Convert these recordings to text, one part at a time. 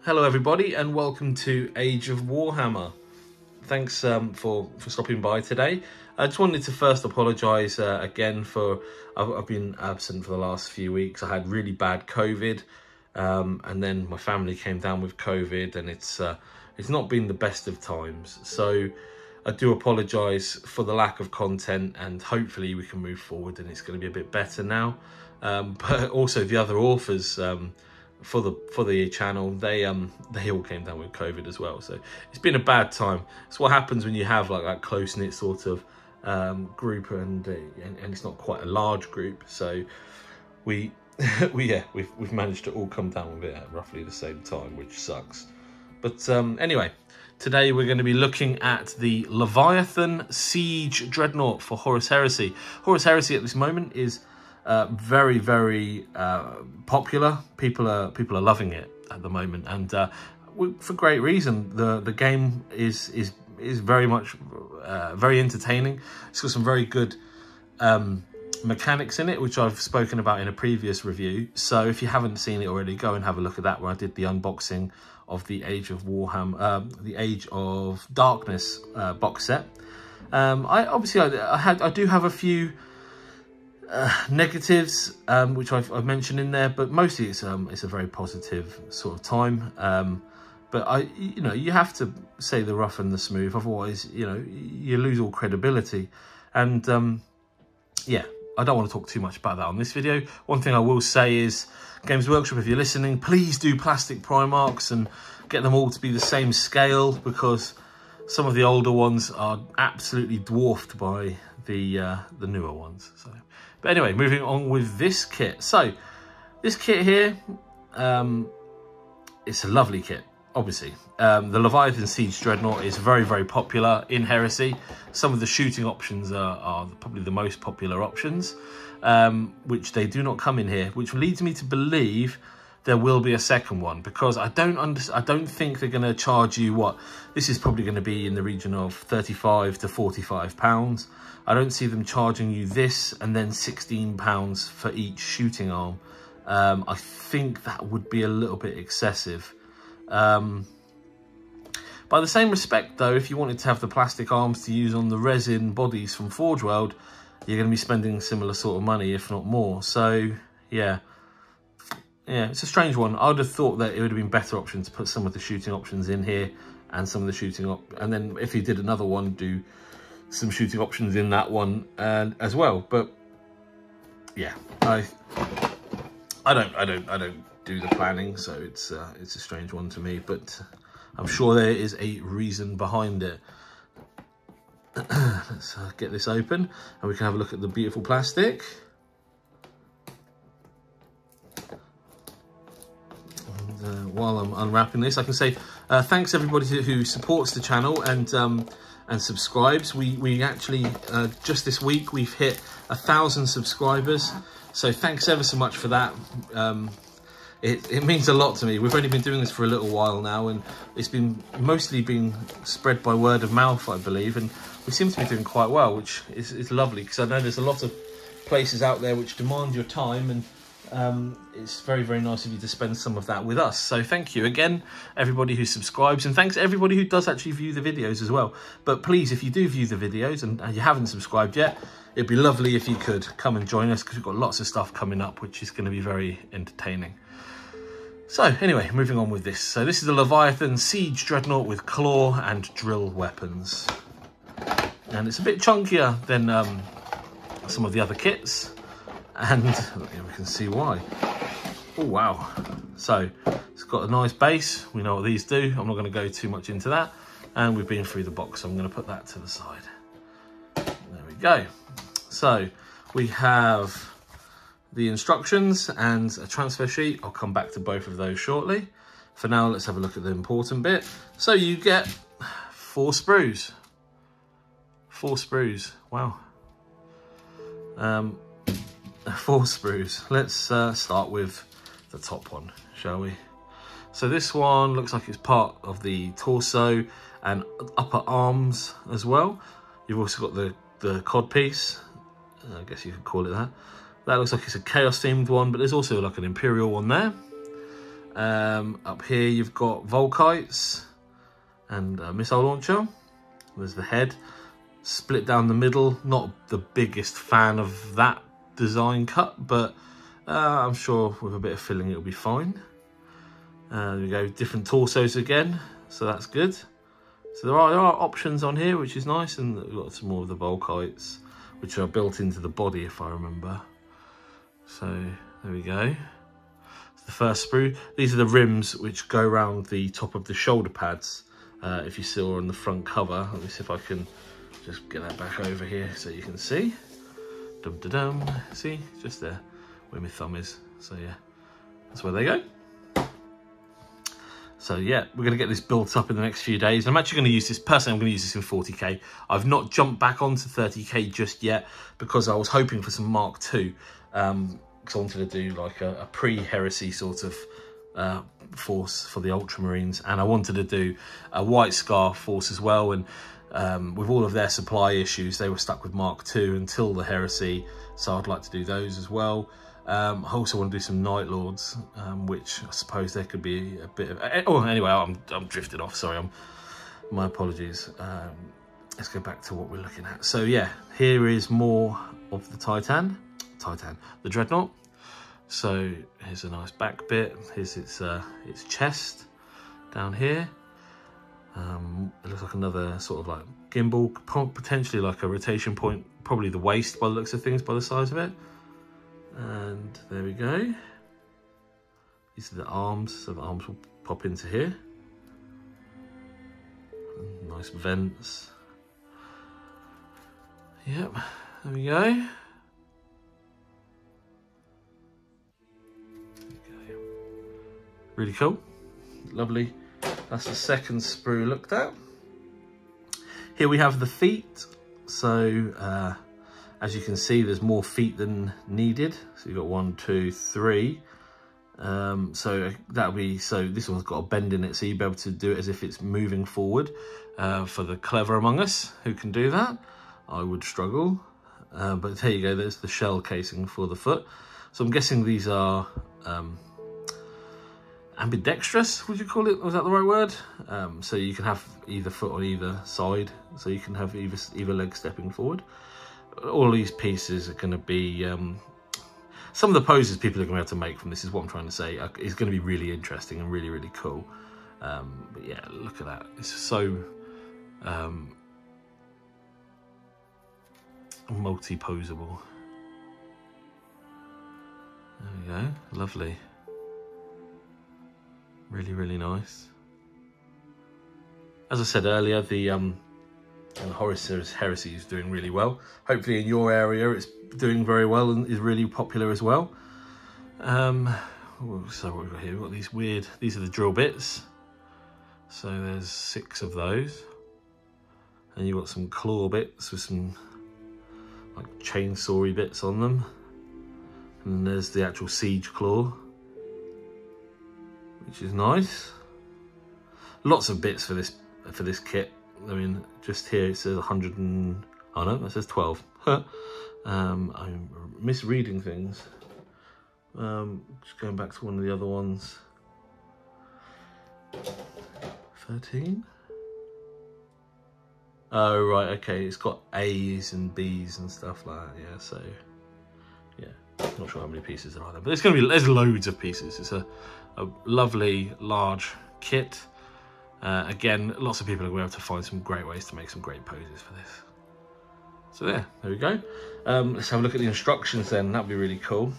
Hello everybody and welcome to Age of Warhammer. Thanks for stopping by today. I just wanted to first apologise again for I've been absent for the last few weeks. I had really bad COVID and then my family came down with COVID, and it's not been the best of times. So I do apologise for the lack of content, and hopefully we can move forward and it's going to be a bit better now. But also the other authors for the channel, they all came down with COVID as well, so it's been a bad time. It's what happens when you have like that close-knit sort of group, and it's not quite a large group, so we've managed to all come down with it at roughly the same time, which sucks. But anyway, today we're going to be looking at the Leviathan Siege Dreadnought for Horus Heresy. Horus Heresy at this moment is very, very popular. People are loving it at the moment, and for great reason. The game is very much very entertaining. It's got some very good mechanics in it, which I've spoken about in a previous review. So if you haven't seen it already, go and have a look at that, where I did the unboxing of the Age of Warhammer, the Age of Darkness box set. I do have a few negatives which I've mentioned in there, but mostly it's a very positive sort of time. But you have to say the rough and the smooth, otherwise you lose all credibility. And yeah, I don't want to talk too much about that on this video. One thing I will say is, Games Workshop, if you're listening, please do plastic Primarchs and get them all to be the same scale, because some of the older ones are absolutely dwarfed by the newer ones. So, but anyway, moving on with this kit. So this kit here, it's a lovely kit. Obviously, the Leviathan Siege Dreadnought is very, very popular in Heresy. Some of the shooting options are probably the most popular options, which they do not come in here, which leads me to believe there will be a second one, because I don't think they're going to charge you what this is probably going to be in the region of £35 to £45. I don't see them charging you this and then £16 for each shooting arm. I think that would be a little bit excessive. By the same respect though, if you wanted to have the plastic arms to use on the resin bodies from Forge World, you're going to be spending similar sort of money, if not more. So yeah, it's a strange one. I would have thought that it would have been better option to put some of the shooting options in here, and some of the shooting and then if you did another one, do some shooting options in that one as well. But yeah, I don't do the planning, so it's a strange one to me, but I'm sure there is a reason behind it. Let's get this open and we can have a look at the beautiful plastic. And while I'm unwrapping this, I can say thanks everybody who supports the channel and subscribes. We actually just this week we've hit 1,000 subscribers, so thanks ever so much for that. It means a lot to me. We've only been doing this for a little while now, and it's been mostly being spread by word of mouth, I believe, and we seem to be doing quite well, which is lovely, because I know there's a lot of places out there which demand your time, and it's very, very nice of you to spend some of that with us. So thank you again, everybody who subscribes, and thanks everybody who does actually view the videos as well. But please, if you do view the videos and you haven't subscribed yet, it'd be lovely if you could come and join us, because we've got lots of stuff coming up which is going to be very entertaining. So anyway, moving on with this. So this is the Leviathan Siege Dreadnought with claw and drill weapons, and it's a bit chunkier than some of the other kits, and we can see why. Oh wow. So it's got a nice base. We know what these do. I'm not going to go too much into that, and we've been through the box, so I'm going to put that to the side. There we go. So we have the instructions and a transfer sheet. I'll come back to both of those shortly. For now, let's have a look at the important bit. So you get 4 sprues. 4 sprues. Wow. 4 sprues. Let's start with the top one, shall we? So this one looks like it's part of the torso and upper arms as well. You've also got the cod piece. I guess you could call it that. That looks like it's a Chaos themed one, but there's also like an Imperial one there. Up here you've got Volkites and a missile launcher. There's the head, split down the middle. Not the biggest fan of that design cut, but I'm sure with a bit of filling it'll be fine. There we go, different torsos again, so that's good. So there are options on here, which is nice, and we've got some more of the Volkites, which are built into the body, if I remember. So there we go. It's the first sprue. These are the rims which go around the top of the shoulder pads. If you saw on the front cover, let me see if I can just get that back over here so you can see. Dum da dum. See, just there where my thumb is. So yeah, that's where they go. So yeah, we're going to get this built up in the next few days. I'm actually going to use this, personally I'm going to use this in 40k. I've not jumped back onto 30k just yet because I was hoping for some Mark II. Because I wanted to do like a pre-heresy sort of force for the Ultramarines. And I wanted to do a White Scar force as well. And with all of their supply issues, they were stuck with Mark II until the heresy. So I'd like to do those as well. I also want to do some Night Lords, which I suppose there could be a bit of... Oh, anyway, I'm drifted off. Sorry, my apologies. Let's go back to what we're looking at. So yeah, here is more of the the Dreadnought. So here's a nice back bit. Here's its chest down here. It looks like another sort of like gimbal, potentially like a rotation point. Probably the waist by the looks of things, by the size of it. And there we go. These are the arms, so the arms will pop into here. Nice vents. Yep, there we go. Really cool, lovely. That's the second sprue looked at. Here we have the feet. So as you can see, there's more feet than needed. So you've got 1, 2, 3. So that'll be, so this one's got a bend in it, so you'll be able to do it as if it's moving forward. For the clever among us who can do that, I would struggle. But there you go, there's the shell casing for the foot. So I'm guessing these are ambidextrous, would you call it? Was that the right word? So you can have either foot on either side, so you can have either leg stepping forward. All these pieces are going to be some of the poses people are going to be able to make from this, is what I'm trying to say, is going to be really interesting and really, really cool. But yeah, look at that, it's so multi-posable. There we go, lovely. Really, really nice. As I said earlier, the Horus Heresy is doing really well. Hopefully in your area it's doing very well and is really popular as well. So what we've got here, we've got these weird, these are the drill bits. So there's 6 of those. And you've got some claw bits with some like chainsaw-y bits on them. And then there's the actual siege claw, which is nice. Lots of bits for this kit. I mean, just here it says 100 and... oh no, that says 12. I'm misreading things. Just going back to one of the other ones. 13? Oh, right, okay. It's got A's and B's and stuff like that, yeah, so... yeah, not sure how many pieces there are there, but it's going to be... there's loads of pieces. It's a lovely, large kit. Again, lots of people are going to be able to find some great ways to make some great poses for this. So there we go. Let's have a look at the instructions then. That'd be really cool.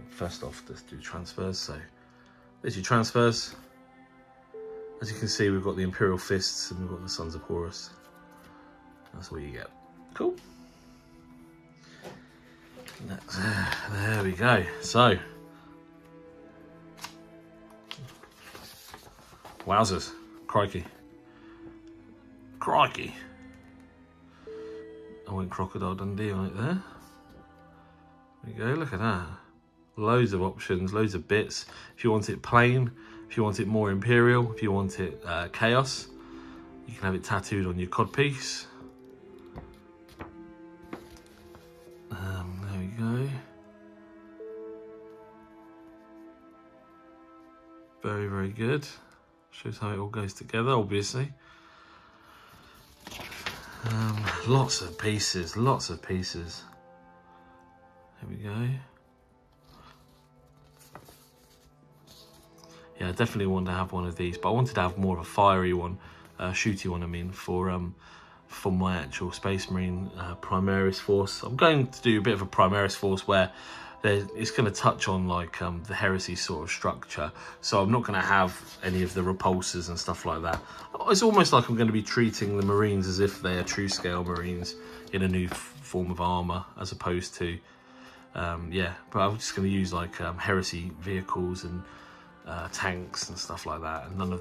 First off, let's do transfers. So there's your transfers. As you can see, we've got the Imperial Fists and we've got the Sons of Horus. That's what you get. Cool. There we go. So, wowzers. Crikey. Crikey. I went Crocodile Dundee on it there. There you go, look at that. Loads of options, loads of bits. If you want it plain, if you want it more Imperial, if you want it Chaos, you can have it tattooed on your codpiece. There we go. Very, very good. Shows how it all goes together, obviously. Lots of pieces, lots of pieces. There we go. Yeah, I definitely want to have one of these, but I wanted to have more of a fiery one, shooty one, I mean, for my actual Space Marine Primaris Force. I'm going to do a bit of a Primaris Force where it's going to touch on like the heresy sort of structure, so I'm not going to have any of the repulsors and stuff like that. It's almost like I'm going to be treating the Marines as if they are true scale Marines in a new form of armor, as opposed to yeah, but I'm just going to use like heresy vehicles and tanks and stuff like that, and none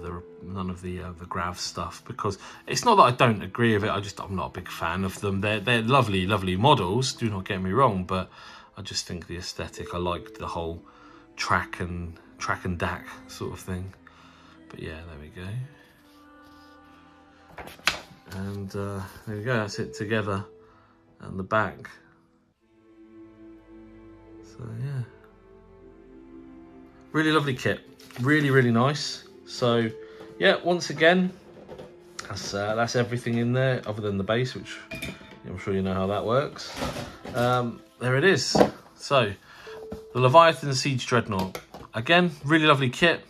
of the grav stuff, because it's not that I don't agree with it, I'm not a big fan of them. They're lovely models, do not get me wrong, but I just think the aesthetic, I liked the whole track and DAC sort of thing. But yeah, there we go. And there we go, that's it together, and the back. So yeah, really lovely kit, really nice. So yeah, once again, that's everything in there other than the base, which I'm sure you know how that works. There it is. So the Leviathan Siege Dreadnought, again, really lovely kit,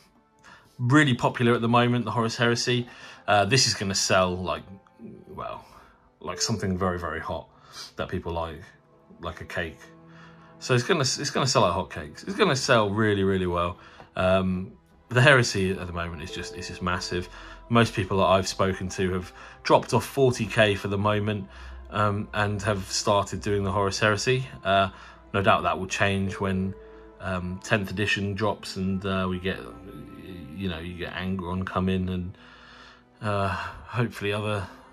really popular at the moment, the Horus Heresy. This is going to sell like, well, like something very hot that people like a cake. So it's gonna sell like hotcakes. It's gonna sell really well. The Heresy at the moment is just massive. Most people that I've spoken to have dropped off 40k for the moment, and have started doing the Horus Heresy. No doubt that will change when 10th edition drops, and we get, you get Angron come in, and hopefully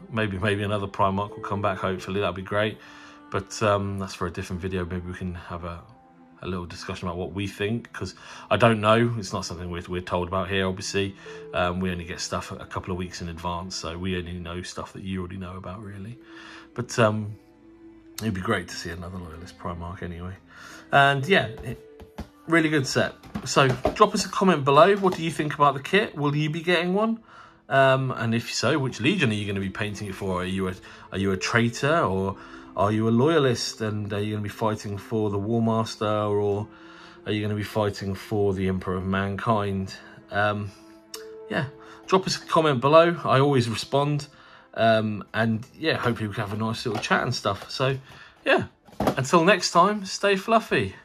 maybe another Primarch will come back. Hopefully that'd be great. But that's for a different video. Maybe we can have a little discussion about what we think, because I don't know. It's not something we're told about here, obviously. We only get stuff a couple of weeks in advance, so we only know stuff that you already know about, really. But it'd be great to see another Loyalist Primarch anyway. And yeah, really good set. So drop us a comment below. What do you think about the kit? Will you be getting one? And if so, which Legion are you going to be painting it for? Are you a traitor, or are you a loyalist, and are you going to be fighting for the War Master, or are you going to be fighting for the Emperor of Mankind? Yeah, drop us a comment below. I always respond. And yeah, hopefully we can have a nice little chat and stuff. So yeah, until next time, stay fluffy.